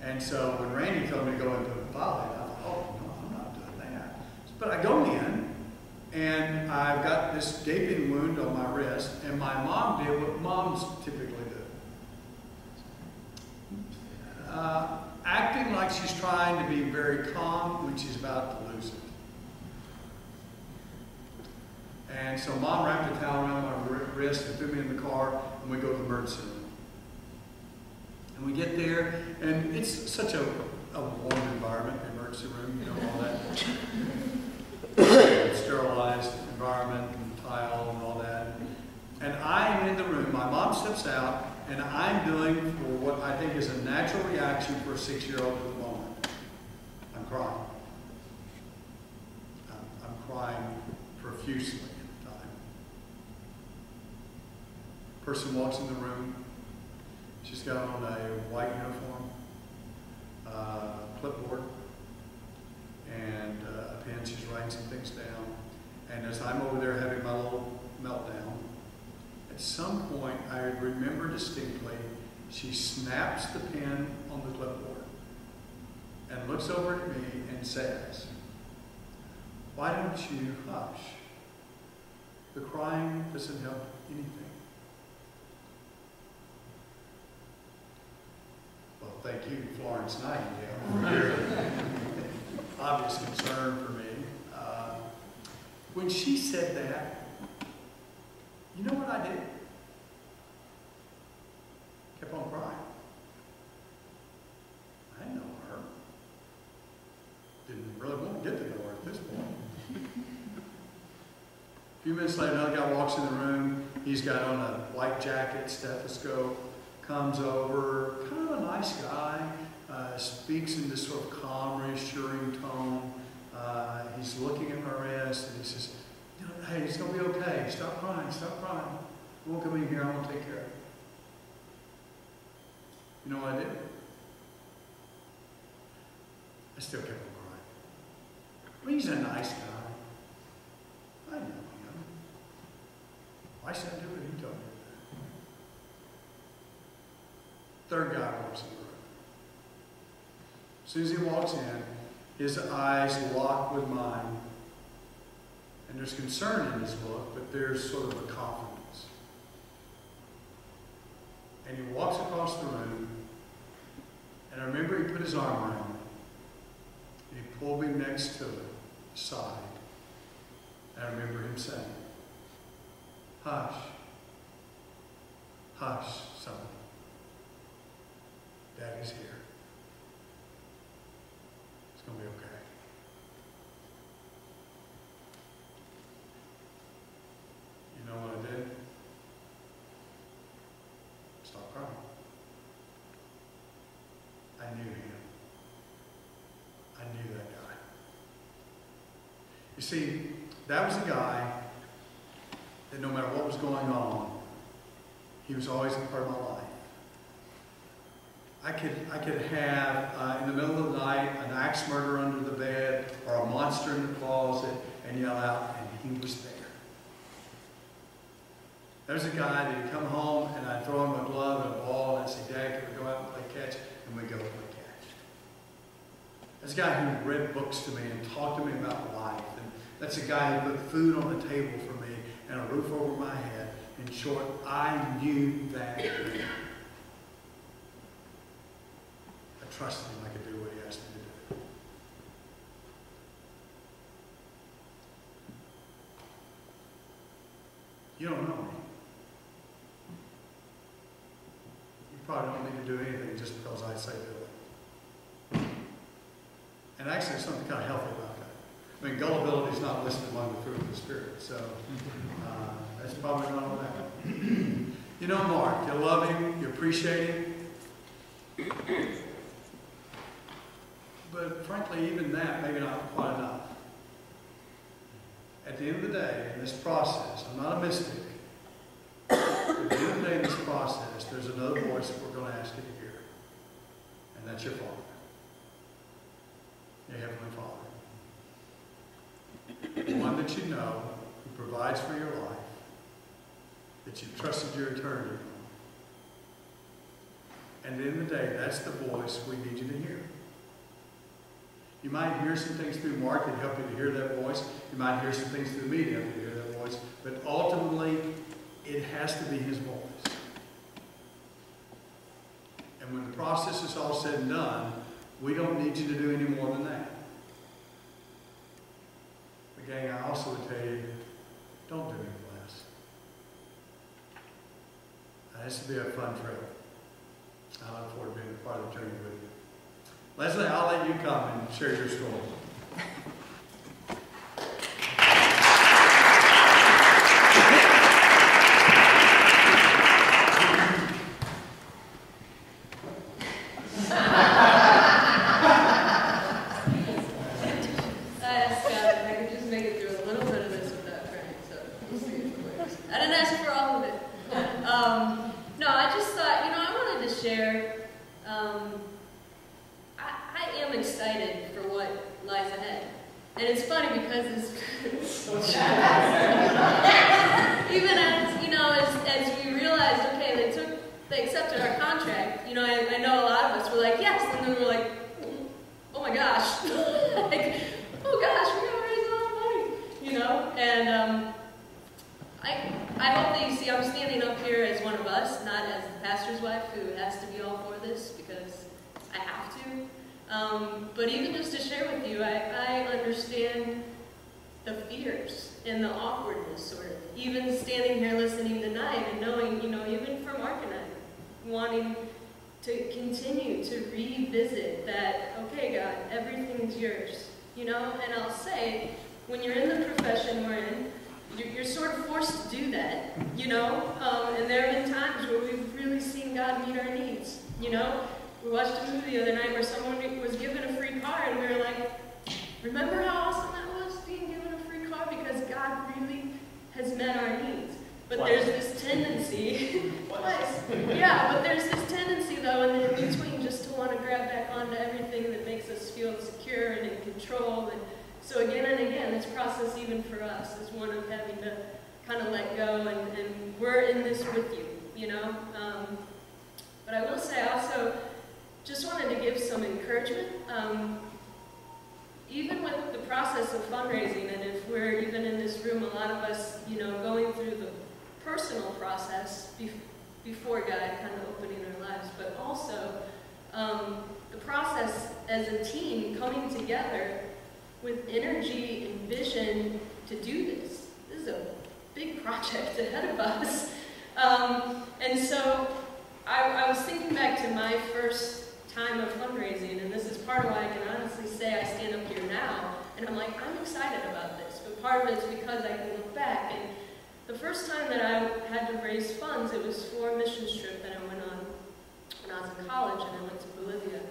Speaker 3: And so when Randy told me to go into a thylaid, I thought, oh, no, I'm not doing that. But I go in, and I've got this gaping wound on my wrist, and my mom did what moms typically do. Acting like she's trying to be very calm when she's about to lose it. And so Mom wrapped a towel around my wrist and threw me in the car, and we go to the emergency room. And we get there, and it's such a warm environment, the emergency room, all that sterilized environment and tile and all that. And I'm in the room. My mom steps out, and I'm doing for what I think is a natural reaction for a 6-year-old at the moment. I'm crying. I'm crying profusely at the time. Person walks in the room. She's got on a white uniform, clipboard, and a pen. She's writing some things down. And as I'm over there having my little meltdown, at some point I remember distinctly, she snaps the pen on the clipboard and looks over at me and says, why don't you hush? The crying doesn't help anything. Well, thank you, Florence Nightingale, for your obvious concern for me. When she said that, you know what I did? Kept on crying. I didn't know her. Didn't really want to get to know her at this point. A few minutes later, another guy walks in the room. He's got on a white jacket, stethoscope, comes over, kind of a nice guy, speaks in this sort of calm, reassuring tone. He's looking at my wrist and he says, hey, it's going to be okay. Stop crying, stop crying. You won't come in here, I'm going to take care of it. You know what I did? I still kept on crying. I mean, he's a nice guy. I know him. Why should I do what he told me to do? Third guy walks in the room. As soon as he walks in, his eyes lock with mine. And there's concern in his look, but there's sort of a confidence. And he walks across the room, and I remember he put his arm around me. And he pulled me next to his side. And I remember him saying, hush, hush, son. Daddy's here. It's going to be okay. You know what I did? Stop crying. I knew him. I knew that guy. You see, that was a guy that no matter what was going on, he was always a part of my life. I could have, in the middle of the night, an axe murderer under the bed or a monster in the closet and yell out, and he was there. There's a guy that would come home and I'd throw him a glove and a ball and I'd say, Dad, can we go out and play catch? And we'd go play catch. That's a guy who read books to me and talked to me about life. And that's a guy who put food on the table for me and a roof over my head. In short, I knew that man. I trusted him I could do what he asked me to do. You don't know me. You probably don't need to do anything just because I say do it. And actually, there's something kind of healthy about that. I mean, gullibility is not listed among the fruit of the Spirit, so that's probably not all that. You know Mark, you love him, you appreciate him. But frankly, even that, maybe not quite enough. At the end of the day, in this process, I'm not a mystic. At the end of the day, in this process, there's another voice that we're going to ask you to hear. And that's your Father. Your Heavenly Father. The one that you know, who provides for your life, that you've trusted your eternity on. And at the end of the day, that's the voice we need you to hear. You might hear some things through Mark that help you to hear that voice. You might hear some things through me to help you to hear that voice. But ultimately, it has to be his voice. And when the process is all said and done, we don't need you to do any more than that. But gang, I also would tell you, don't do any less. This will be a fun trip. I look forward to being a part of the journey with you. Leslie, I'll let you come and share your story.
Speaker 4: And I hope that you see I'm standing up here as one of us, not as the pastor's wife who has to be all for this because I have to. But even just to share with you, I understand the fears and the awkwardness, sort of. Even standing here listening tonight and knowing, you know, even for Mark and I, wanting to continue to revisit that, okay, God, everything's yours, you know? And I'll say, when you're in the profession we're in, you're sort of forced to do that, you know? And there have been times where we've really seen God meet our needs, you know? We watched a movie the other night where someone was given a free car, and we were like, remember how awesome that was, being given a free car? Because God really has met our needs. But there's this tendency, yeah, but there's this tendency, though, in between just to want to grab back onto everything that makes us feel secure and in control. And so again and again, this process, even for us, is one of having to kind of let go, and we're in this with you, you know? But I will say, I also just wanted to give some encouragement. Even with the process of fundraising, and if we're even in this room, a lot of us, you know, going through the personal process before God kind of opening our lives, but also the process as a team coming together with energy and vision to do this. This is a big project ahead of us. And so I was thinking back to my first time of fundraising, and this is part of why I can honestly say I stand up here now, and I'm like, I'm excited about this, but part of it is because I can look back. And the first time that I had to raise funds, it was for a mission trip that I went on when I was in college, and I went to Bolivia.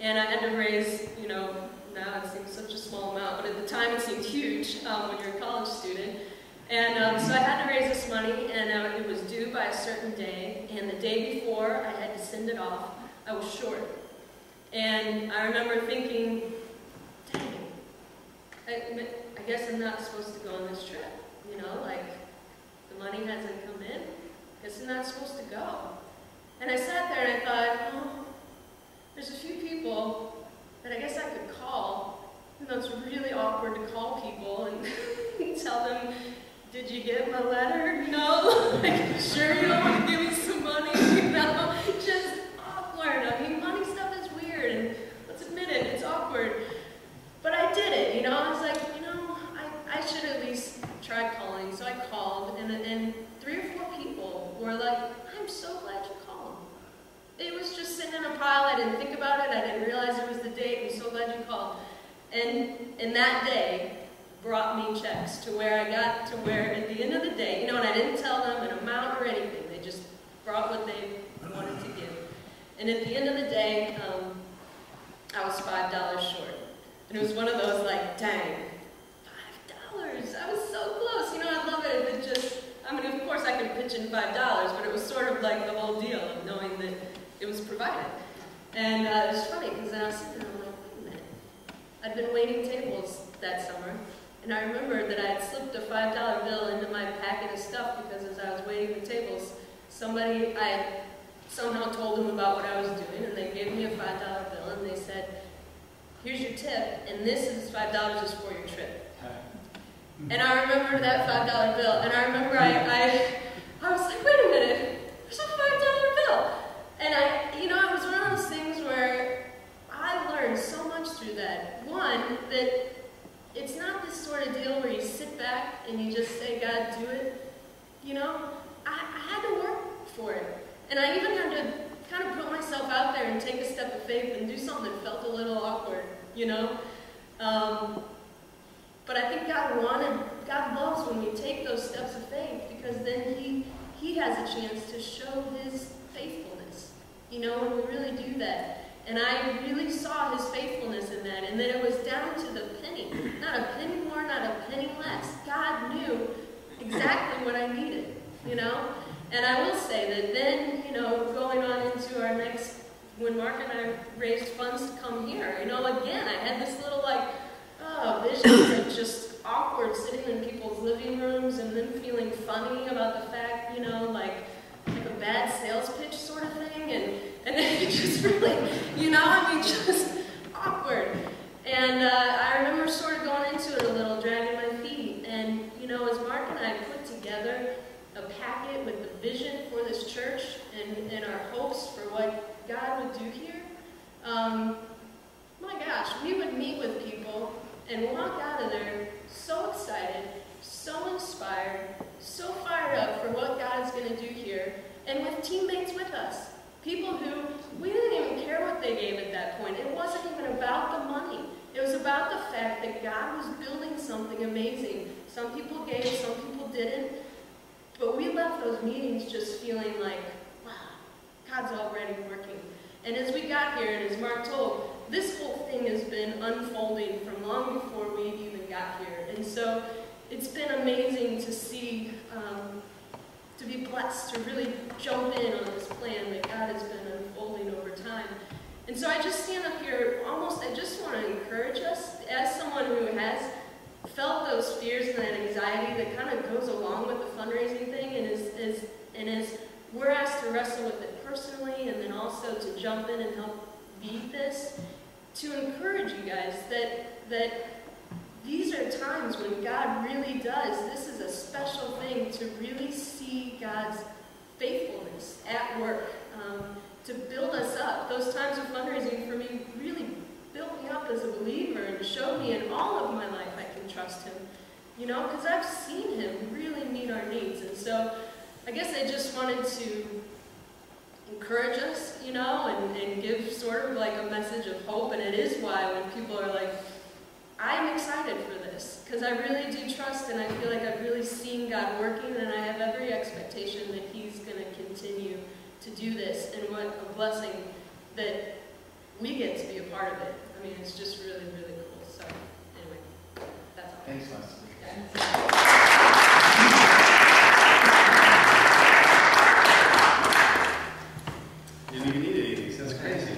Speaker 4: And I had to raise, you know, now it seems such a small amount, but at the time it seemed huge when you're a college student. And so I had to raise this money, and it was due by a certain day, and the day before I had to send it off. I was short. And I remember thinking, dang, I guess I'm not supposed to go on this trip. You know, like, the money hasn't come in. I guess I'm not supposed to go. And I sat there and I thought, oh, there's a few people that I guess I could call. You know, it's really awkward to call people and tell them, did you get my letter? No? Like, sure you don't want to give me some money? You know, just I mean, money stuff is weird, and let's admit it, it's awkward. But I did it, you know? I was like, you know, I should at least try calling. So I called, and 3 or 4 people were like, I'm so glad you called. It was just sitting in a pile. I didn't think about it. I didn't realize it was the date. I'm so glad you called. And that day brought me checks to where I got to where at the end of the day, you know, and I didn't tell them an amount or anything. They just brought what they wanted to give. And at the end of the day, I was $5 short. And it was one of those like, dang, $5. I was so close. You know, I love it if it just, I mean, of course I could pitch in $5, but it was sort of like the whole deal of knowing that it was provided. And it was funny because I was sitting there, I'm like, wait a minute. I'd been waiting tables that summer, and I remembered that I had slipped a $5 bill into my packet of stuff because as I was waiting the tables, I somehow told them about what I was doing, and they gave me a $5 bill, and they said, here's your tip, and this is $5 just for your trip. And I remember that $5 bill, and I remember I was like, wait a minute, there's a $5 bill. And you know, it was one of those things where I learned so much through that. One, that it's not this sort of deal where you sit back and you just say, God, do it. You know, I had to work for it. And I even had to kind of put myself out there and take a step of faith and do something that felt a little awkward, you know? But I think God loves when we take those steps of faith, because then He has a chance to show His faithfulness, you know, when we really do that. And I really saw His faithfulness in that, and that it was down to the penny. Not a penny more, not a penny less. God knew exactly what I needed, you know? And I will say that then, you know, going on into our next, when Mark and I raised funds to come here, you know, again, I had this little, like, visions of just awkward sitting in people's living rooms and then feeling funny about the fact, you know, like a bad sales pitch sort of thing, and it just really, you know, I mean, just awkward. And I remember sort of going into it a little, dragging my feet, and, you know, excited with the vision for this church and our hopes for what God would do here, my gosh, we would meet with people and walk out of there so excited, so inspired, so fired up for what God is going to do here, and with teammates with us. People who, we didn't even care what they gave at that point. It wasn't even about the money. It was about the fact that God was building something amazing. Some people gave, some people didn't. But we left those meetings just feeling like, wow, God's already working. And as we got here, and as Mark told, this whole thing has been unfolding from long before we even got here. And so it's been amazing to see, to be blessed, to really jump in on this plan that God has been unfolding over time. And so I just stand up here, I just want to encourage us, as someone who has felt those fears and that anxiety that kind of goes along with the fundraising thing, and as we're asked to wrestle with it personally, and then also to jump in and help lead this, to encourage you guys that these are times when God really does. This is a special thing to really see God's faithfulness at work, to build us up. Those times of fundraising for me really built me up as a believer and showed me in all of my life I can trust Him. You know, because I've seen Him really meet our needs. And so I guess I just wanted to encourage us, you know, and give sort of like a message of hope. And it is why when people are like, I'm excited for this, because I really do trust, and I feel like I've really seen God working, and I have every expectation that He's going to continue to do this, and what a blessing that we get to be a part of it. I mean, it's just really, really cool. So, anyway, that's all.
Speaker 1: Thanks, Leslie. You didn't even need any of these. That's crazy.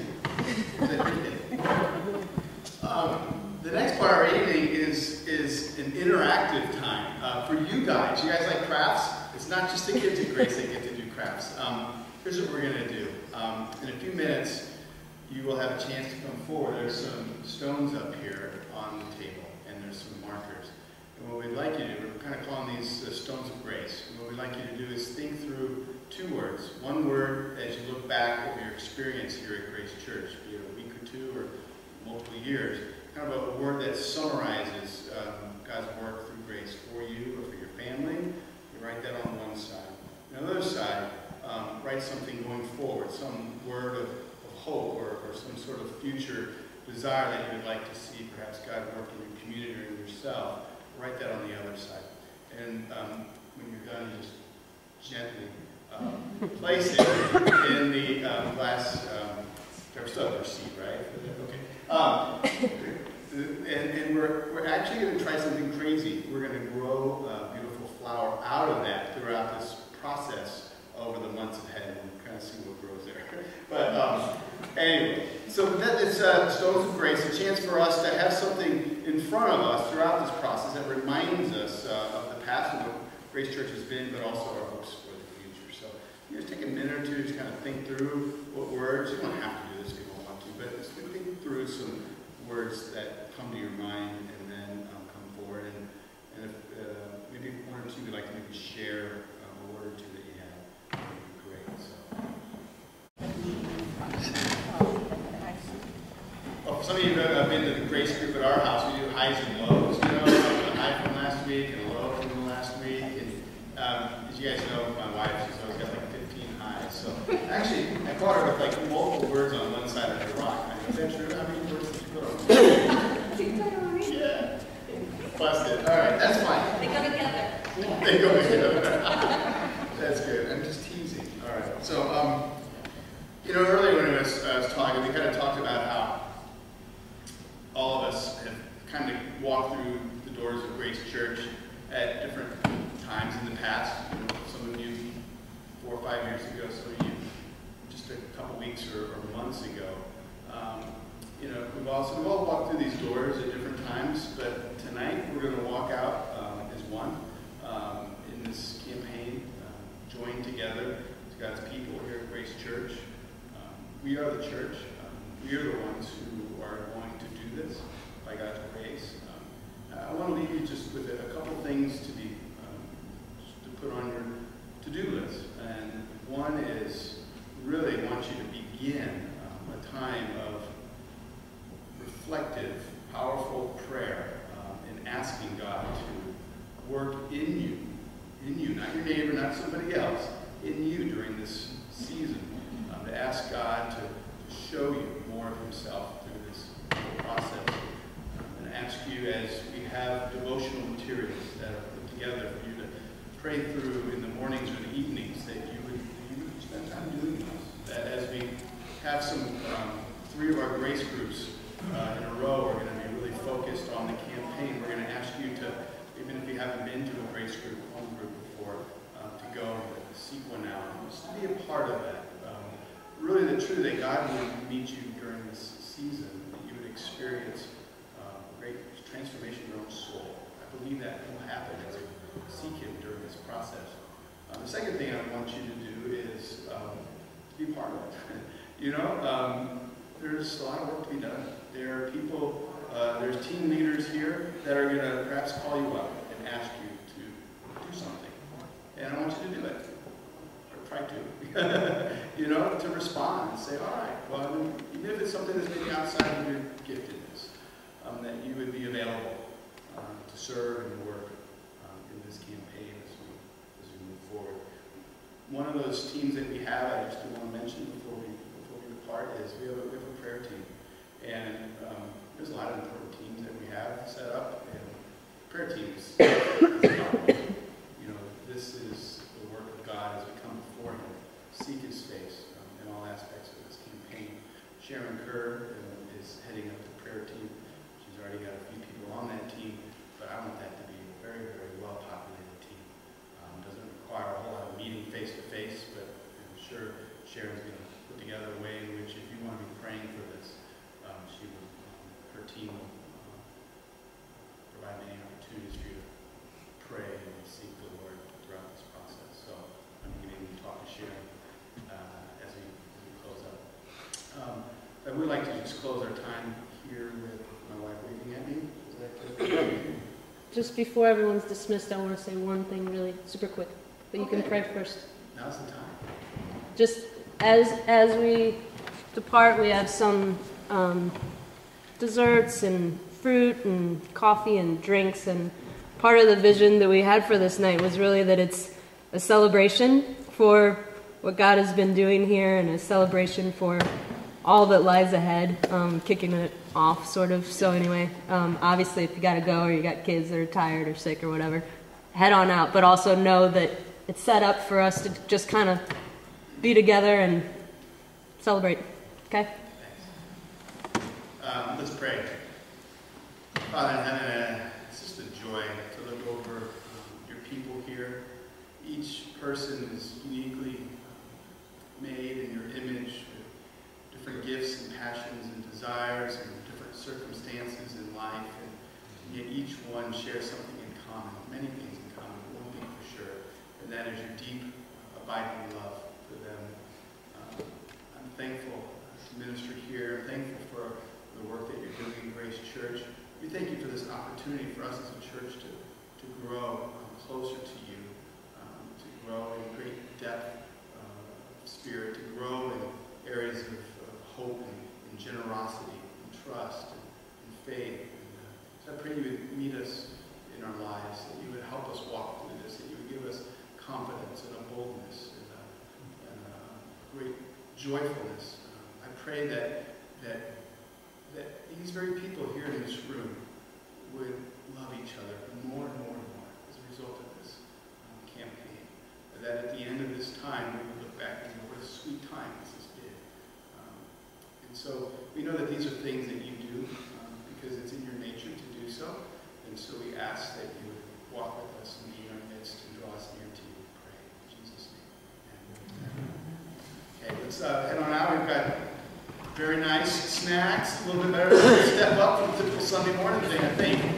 Speaker 1: The next part of our evening is an interactive time for you guys. You guys like crafts? It's not just the kids at Grace that get to do crafts. Here's what we're going to do. In a few minutes, you will have a chance to come forward. There's some stones up here on the table, and there's some markers. And what we'd like you to do, we're kind of calling these stones of grace. And what we'd like you to do is think through two words. One word as you look back over your experience here at Grace Church, be it a week or two or multiple years. Kind of a word that summarizes God's work through grace for you or for your family. You write that on one side. On the other side, write something going forward, some word of hope or some sort of future desire that you would like to see perhaps God work in your community or in yourself. Write that on the other side. And when you're done, you just gently place it in the glass. There's still a receipt, right? Okay. And we're actually going to try something crazy. We're going to grow a beautiful flower out of that throughout this process over the months ahead, and kind of see what grows there. But anyway, so that is Stones of Grace, a chance for us to have something in front of us throughout this process that reminds us of the past and what Grace Church has been, but also our hopes for the future. So you just take a minute or two to just kind of think through what words. You don't have to do this if you don't want to, but just think through some words that come to your mind, and then come forward. And if maybe one or two you'd like to maybe share a word or two that you have, that would be great. So. Oh, some of you have been to the Grace group at our house. We do highs and lows. You know, a high from last week and a low from last week. And as you guys know, my wife, she's always got like 15 highs. So actually, I caught her with like multiple words on one side of the rock. Is that true? How many words did you put on? Yeah. Busted. All right, that's fine.
Speaker 4: They go together.
Speaker 1: They go together. That's good. I'm just teasing. All right. So, you know, earlier when I was talking, we kind of talked about how all of us have kind of walked through the doors of Grace Church at different times in the past. You know, some of you 4 or 5 years ago, some of you just a couple weeks or months ago. You know, we've all walked through these doors at different times, but tonight we're going to walk out as one in this campaign, joined together as God's people here at Grace Church. We are the church. We are the ones who are going to do this by God's grace. I want to leave you just with a couple things to be to put on your to-do list. work in you, not your neighbor, not somebody else, in you during this season, to ask God to show you more of himself through this whole process. And ask you, as we have devotional materials that are put together for you to pray through in the mornings or the evenings, that you would spend time doing those. That as we have some 3 of our grace groups in a row, we're going to be really focused on the campaign. We're going to ask you to, even if you haven't been to a grace group, home group before, to go and seek one out, and just to be a part of that. Really the truth that God would meet you during this season, that you would experience great transformation in your own soul. I believe that will happen as you seek him during this process. The second thing I want you to do is be part of it. There's a lot of work to be done. There are people, there's team leaders here that are going to perhaps call you up and ask you to do something. And I want you to do it. Or try to. To respond and say, all right, well, even if it's something that's maybe outside of your giftedness, that you would be available to serve and work in this campaign as we move forward. One of those teams that we have, I just want to mention before we depart, is we have a prayer team. And there's a lot of important teams that we have set up, and prayer teams, this is the work of God as we come before him, seek his face in all aspects of this campaign. Sharon Kerr is heading up the prayer team. She's already got a few people on that team, but I want that to be a very, very well-populated team. Doesn't require a whole lot of meeting face-to-face, but I'm sure Sharon's going to put together a way in which, if you want to be praying for this, her team will provide many opportunities for you to pray and seek the Lord throughout this process. So I'm going to talk to Sharon as we close up. I would like to just close our time here with my wife waving at me. Is that good?
Speaker 5: Just before everyone's dismissed, I want to say one thing really super quick, but you can pray first.
Speaker 1: Now's the time.
Speaker 5: Just as we depart, we have some desserts and fruit and coffee and drinks, and part of the vision that we had for this night was really that it's a celebration for what God has been doing here and a celebration for all that lies ahead, kicking it off sort of. So anyway, obviously if you got to go or you got kids that are tired or sick or whatever, head on out, but also know that it's set up for us to just kind of be together and celebrate. Okay?
Speaker 1: Let's pray. Father in heaven, it's just a joy to look over your people here. Each person is uniquely made in your image with different gifts and passions and desires and different circumstances in life, and yet each one shares something in common, many things in common, one thing for sure, and that is your deep, abiding love for them. I'm thankful to minister here. I'm thankful for the work that you're doing in Grace Church. We thank you for this opportunity for us as a church to grow closer to you, to grow in great depth of spirit, to grow in areas of hope and generosity and trust and faith. And, so I pray you would meet us in our lives, that you would help us walk through this, that you would give us confidence and a boldness and a great joyfulness. I pray that these very people here in this room would love each other more and more and more as a result of this campaign. That at the end of this time, we would look back and go, what a sweet time this has been. And so we know that these are things that you do because it's in your nature to do so. And so we ask that you would walk with us and be in our midst and draw us near to you. We pray in Jesus' name. Amen. Okay, let's head on out. We've got very nice snacks, a little bit better than step up from the typical Sunday morning thing, I think.